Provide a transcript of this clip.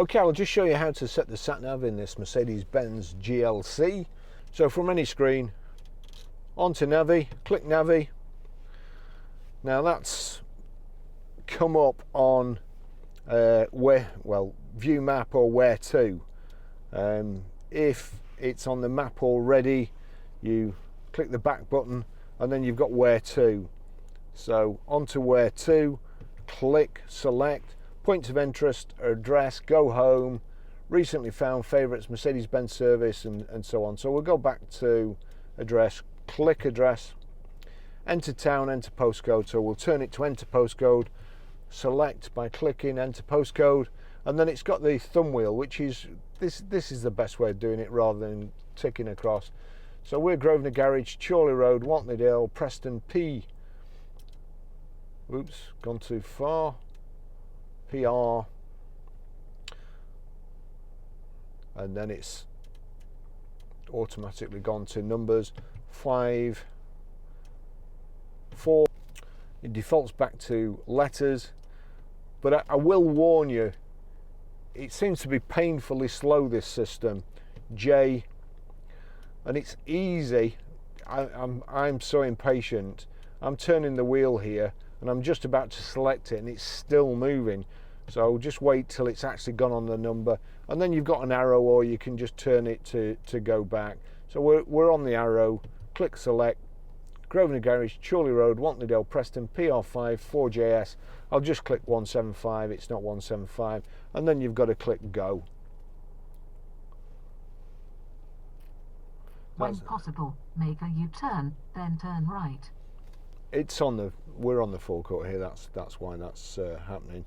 Okay, I'll just show you how to set the sat-nav in this Mercedes-Benz GLC. So from any screen, onto Navi, click Navi. Now that's come up on view map or where to. If it's on the map already, you click the back button and then you've got where to. So onto where to, click, select, points of interest, address, go home, recently found, favourites, Mercedes-Benz service, and so on. So we'll go back to address, click address, enter town, enter postcode. So we'll turn it to enter postcode, select by clicking enter postcode, and then it's got the thumb wheel, which is, this is the best way of doing it rather than ticking across. So we're Grosvenor Garage, Chorley Road, Wantleydale, Preston P. Oops, gone too far. PR, and then it's automatically gone to numbers 5, 4. It defaults back to letters, but I will warn you, it seems to be painfully slow, this system. J, and it's easy. I'm so impatient. I'm turning the wheel here and I'm just about to select it and it's still moving. So just wait till it's actually gone on the number, and then you've got an arrow, or you can just turn it to go back. So we're on the arrow, click select, Grosvenor Garage, Chorley Road, Wantleydale, Preston, PR5, 4JS. I'll just click 175, it's not 175, and then you've got to click go. When possible, make a U-turn, then turn right. We're on the forecourt here, that's why that's happening.